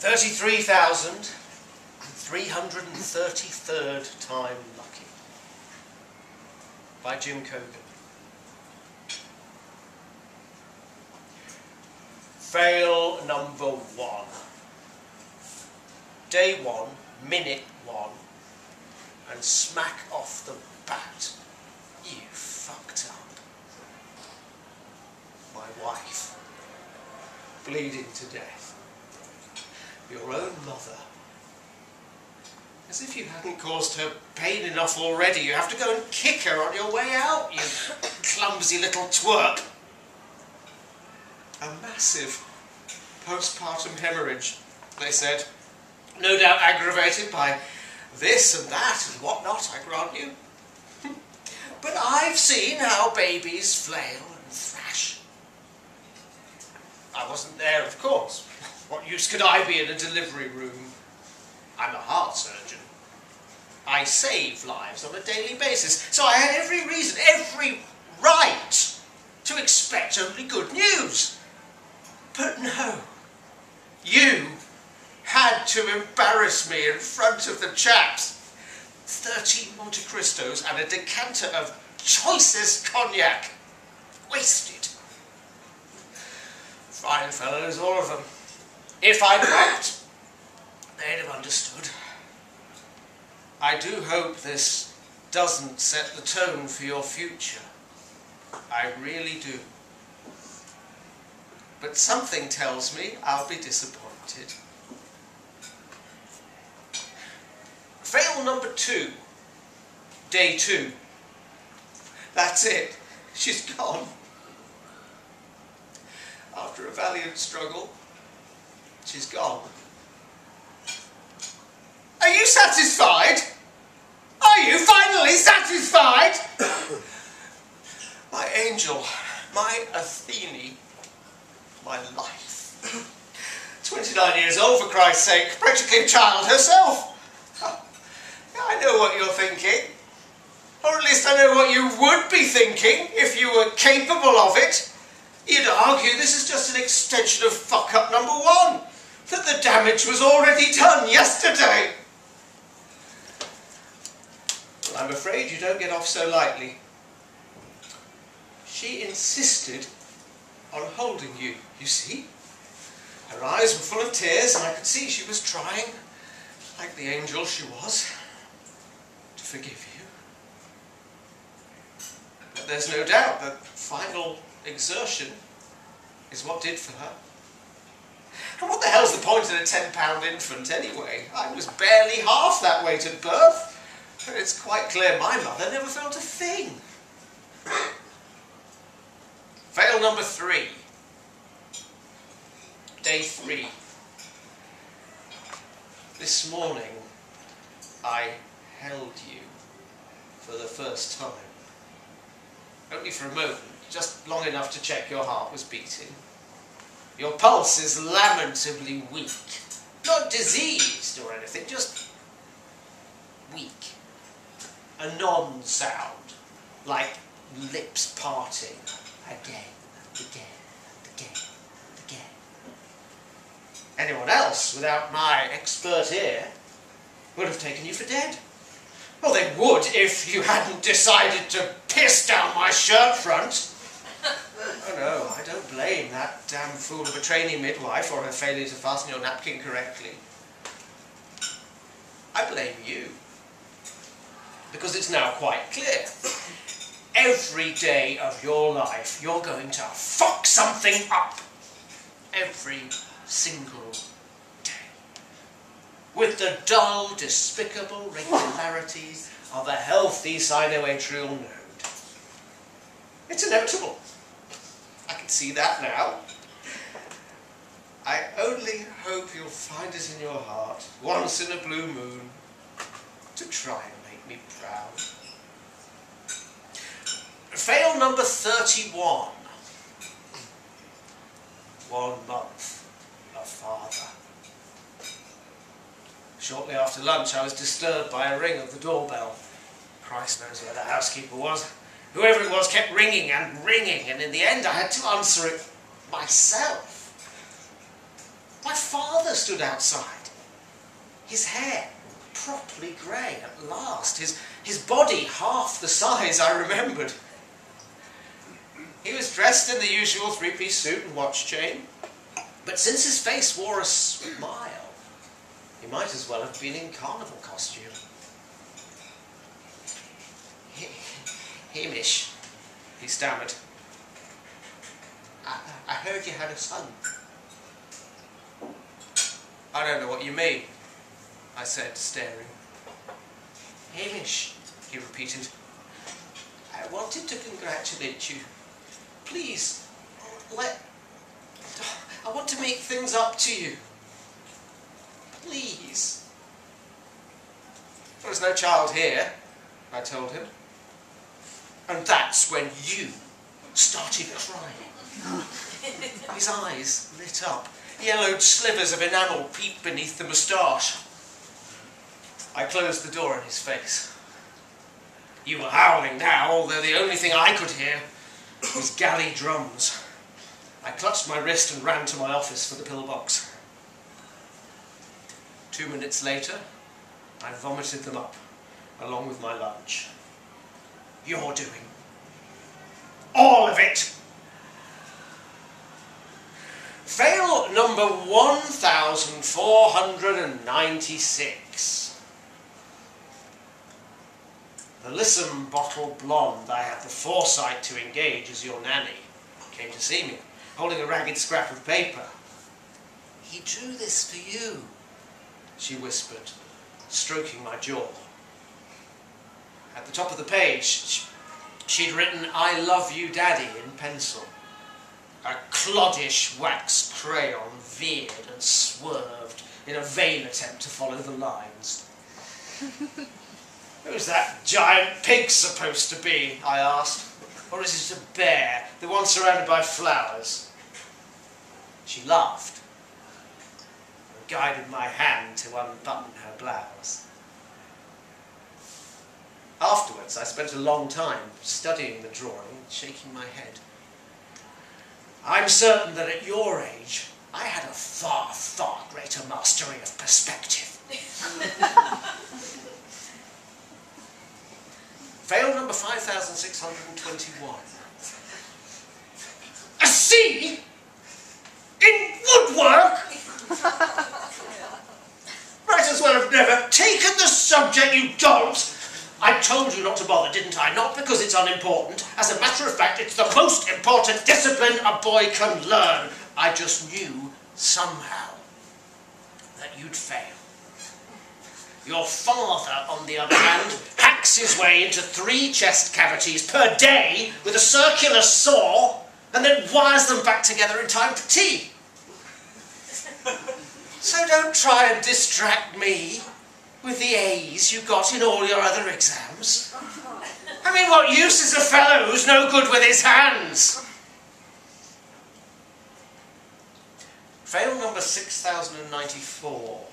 33,333rd time lucky by Jim Cogan. Fail number 1. Day 1, minute 1, and smack off the bat. You fucked up. My wife, bleeding to death. Your own mother. As if you hadn't caused her pain enough already, you have to go and kick her on your way out, you clumsy little twerp. A massive postpartum hemorrhage, they said. No doubt aggravated by this and that and whatnot, I grant you. But I've seen how babies flail and thrash. I wasn't there, of course. What use could I be in a delivery room? I'm a heart surgeon. I save lives on a daily basis, so I had every reason, every right to expect only good news. But no, you had to embarrass me in front of the chaps. 30 Monte Cristos and a decanter of choicest cognac. Wasted. Fine fellows, all of them. If I'd wept, they'd have understood. I do hope this doesn't set the tone for your future. I really do. But something tells me I'll be disappointed. Fail number 2. Day 2. That's it. She's gone. After a valiant struggle, she's gone. Are you satisfied? Are you finally satisfied? My angel, my Athene, my life. 29 years old, for Christ's sake, practically a child herself. I know what you're thinking. Or at least I know what you would be thinking if you were capable of it. You'd argue this is just an extension of fuck-up number 1. That the damage was already done yesterday. Well, I'm afraid you don't get off so lightly. She insisted on holding you, you see. Her eyes were full of tears and I could see she was trying, like the angel she was, to forgive you. But there's no doubt that final exertion is what did for her. And what the hell's the point of a 10-pound infant anyway? I was barely half that weight at birth. And it's quite clear my mother never felt a thing. Fail number 3. Day 3. This morning I held you for the first time. Only for a moment, just long enough to check your heart was beating. Your pulse is lamentably weak. Not diseased or anything, just weak. A non-sound, like lips parting again and again and again and again. Anyone else, without my expert ear, would have taken you for dead. Well, they would if you hadn't decided to piss down my shirt front. Oh no, I don't blame that damn fool of a trainee midwife or her failure to fasten your napkin correctly. I blame you. Because it's now quite clear. Every day of your life, you're going to fuck something up. Every single day. With the dull, despicable regularities of a healthy sinoatrial node. It's inevitable. I can see that now. I only hope you'll find it in your heart, once in a blue moon, to try and make me proud. Fail number 31. 1 month a father. Shortly after lunch I was disturbed by a ring of the doorbell. Christ knows where the housekeeper was. Whoever it was kept ringing and ringing, and in the end I had to answer it myself. My father stood outside. His hair properly grey at last, his body half the size I remembered. He was dressed in the usual three-piece suit and watch chain, but since his face wore a smile, he might as well have been in carnival costume. Hamish, he stammered. I heard you had a son. I don't know what you mean, I said, staring. Hamish, he repeated. I wanted to congratulate you. Please, I want to make things up to you. Please. There is no child here, I told him. And that's when you started crying. His eyes lit up. Yellowed slivers of enamel peeped beneath the moustache. I closed the door in his face. You were howling now, although the only thing I could hear was galley drums. I clutched my wrist and ran to my office for the pillbox. 2 minutes later, I vomited them up, along with my lunch. You're doing all of it. Fail number 1496. The lissom bottle blonde I had the foresight to engage as your nanny came to see me, holding a ragged scrap of paper. He drew this for you, she whispered, stroking my jaw. At the top of the page, she'd written, I love you, Daddy, in pencil. A cloddish wax crayon veered and swerved in a vain attempt to follow the lines. Who's that giant pig supposed to be, I asked. Or is it a bear, the one surrounded by flowers? She laughed and guided my hand to unbutton her blouse. Afterwards, I spent a long time studying the drawing and shaking my head. I'm certain that at your age, I had a far, far greater mastery of perspective. Fail number 5621. A C? In woodwork? Might as well have never taken the subject, you dolls! I told you not to bother, didn't I? Not because it's unimportant. As a matter of fact, it's the most important discipline a boy can learn. I just knew, somehow, that you'd fail. Your father, on the other hand, hacks his way into 3 chest cavities per day with a circular saw and then wires them back together in time for tea. So don't try and distract me with the A's you got in all your other exams. I mean, what use is a fellow who's no good with his hands? Fail number 6094.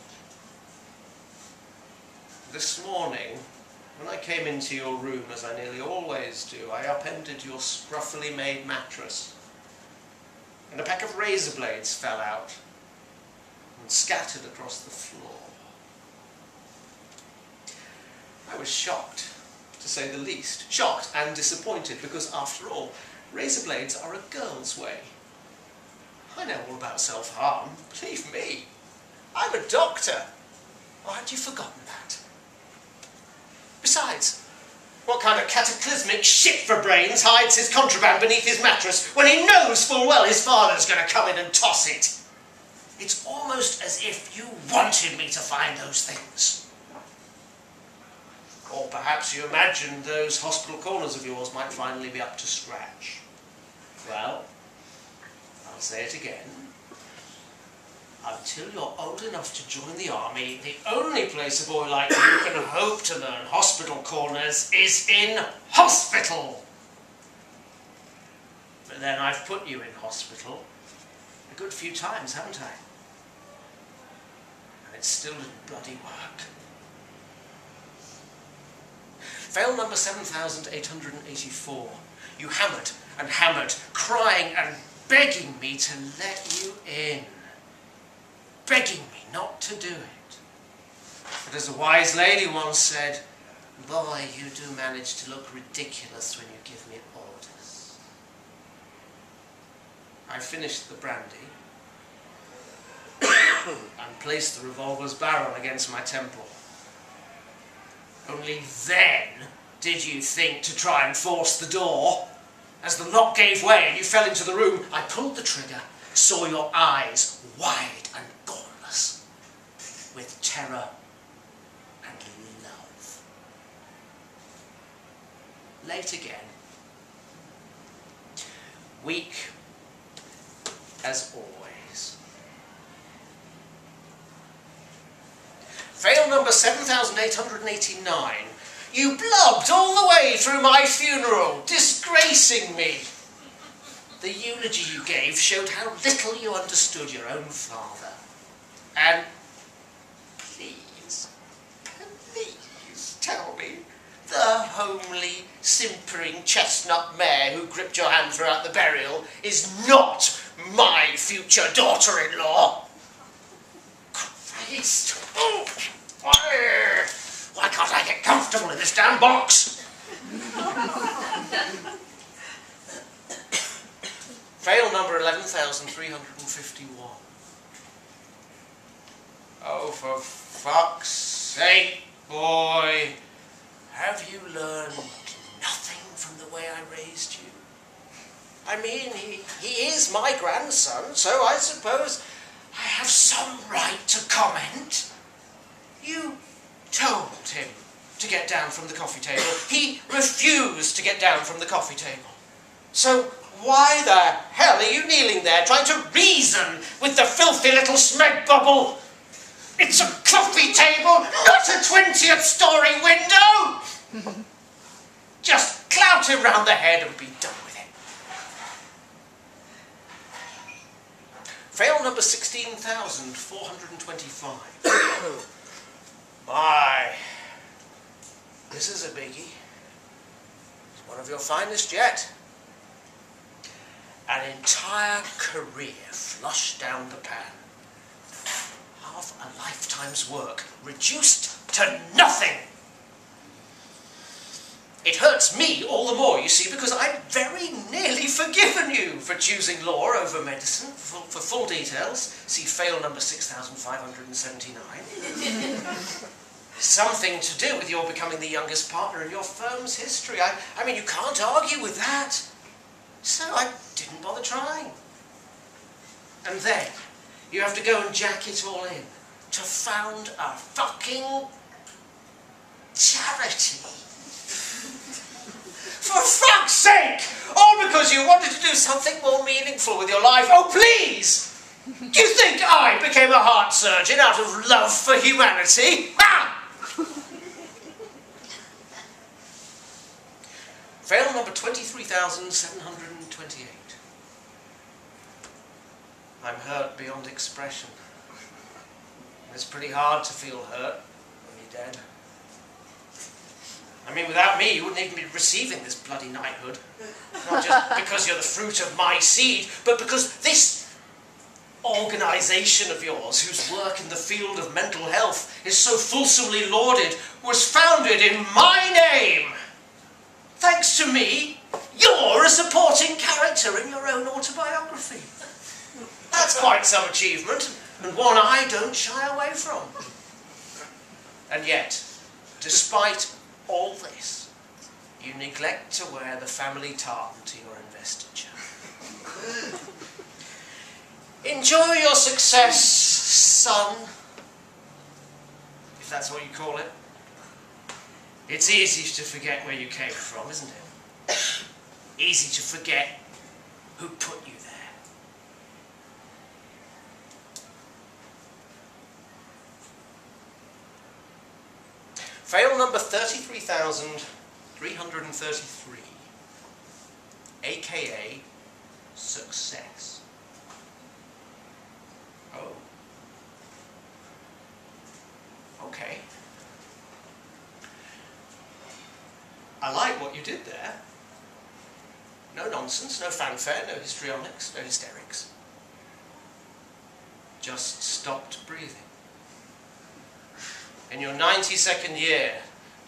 This morning, when I came into your room, as I nearly always do, I upended your scruffily made mattress, and a pack of razor blades fell out and scattered across the floor. I was shocked, to say the least. Shocked and disappointed, because after all, razor blades are a girl's way. I know all about self-harm, believe me. I'm a doctor. Or had you forgotten that? Besides, what kind of cataclysmic shit for brains hides his contraband beneath his mattress when he knows full well his father's going to come in and toss it? It's almost as if you wanted me to find those things. Or perhaps you imagined those hospital corners of yours might finally be up to scratch. Well, I'll say it again. Until you're old enough to join the army, the only place a boy like you can hope to learn hospital corners is in hospital. But then I've put you in hospital a good few times, haven't I? And it still didn't bloody work. Fail number 7884. You hammered and hammered, crying and begging me to let you in. begging me not to do it. But as a wise lady once said, boy, you do manage to look ridiculous when you give me orders. I finished the brandy and placed the revolver's barrel against my temple. Only then did you think to try and force the door. As the lock gave way and you fell into the room, I pulled the trigger, saw your eyes wide and godless, with terror and love. Late again, weak as always. Fail number 7,889. You blubbed all the way through my funeral, disgracing me. The eulogy you gave showed how little you understood your own father. And please tell me, the homely, simpering chestnut mare who gripped your hand throughout the burial is not my future daughter-in-law. Christ! Oh, why can't I get comfortable in this damn box? Fail number 11,351. Oh, for fuck's sake, boy. Have you learned nothing from the way I raised you? I mean, he is my grandson, so I suppose I have some right to comment. You told him to get down from the coffee table. He refused to get down from the coffee table. So why the hell are you kneeling there trying to reason with the filthy little smeg bubble? It's a coffee table, not a 20th story window! Just clout him round the head and be done with it. Fail number 16,425. My, this is a biggie. It's one of your finest yet. An entire career flushed down the pan. Half a lifetime's work reduced to nothing. It hurts me all the more, you see, because I've very nearly forgiven you for choosing law over medicine. For full details, see fail number 6,579. Something to do with your becoming the youngest partner in your firm's history. I mean, you can't argue with that. So I didn't bother trying. And then you have to go and jack it all in to found a fucking charity. For fuck's sake! All because you wanted to do something more meaningful with your life. Oh, please! Do you think I became a heart surgeon out of love for humanity? Ah! Fail number 23,728. I'm hurt beyond expression. It's pretty hard to feel hurt when you're dead. I mean, without me, you wouldn't even be receiving this bloody knighthood. Not just because you're the fruit of my seed, but because this organisation of yours, whose work in the field of mental health is so fulsomely lauded, was founded in my name. Thanks to me, you're a supporting character in your own autobiography. That's quite some achievement, and one I don't shy away from. And yet, despite all this, you neglect to wear the family tartan to your investiture. Enjoy your success, son, if that's what you call it. It's easy to forget where you came from, isn't it? Easy to forget who put you there. Fail number 33,333, aka success. Oh. Okay. I like what you did there. No nonsense, no fanfare, no histrionics, no hysterics. just stopped breathing. In your 92nd year,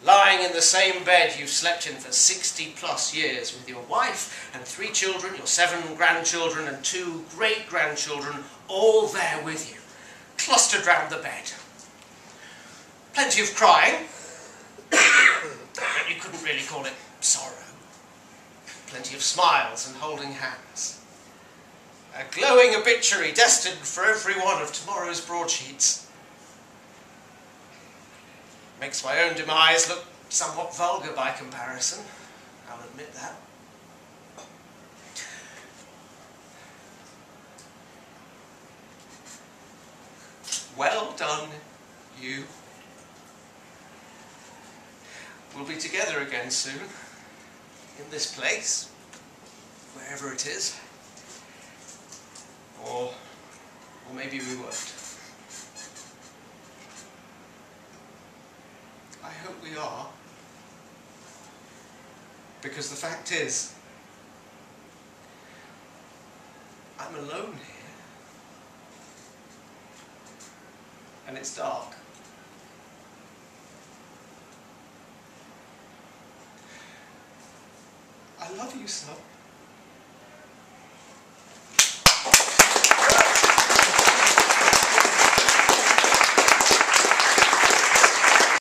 lying in the same bed you've slept in for 60 plus years with your wife and 3 children, your 7 grandchildren and 2 great-grandchildren, all there with you, clustered round the bed. Plenty of crying, but you couldn't really call it sorrow. Plenty of smiles and holding hands. A glowing obituary destined for every one of tomorrow's broadsheets. Makes my own demise look somewhat vulgar by comparison, I'll admit that. Well done, you. We'll be together again soon, in this place, wherever it is. Or maybe we won't. I hope we are. Because the fact is, I'm alone here. And it's dark. I love you so.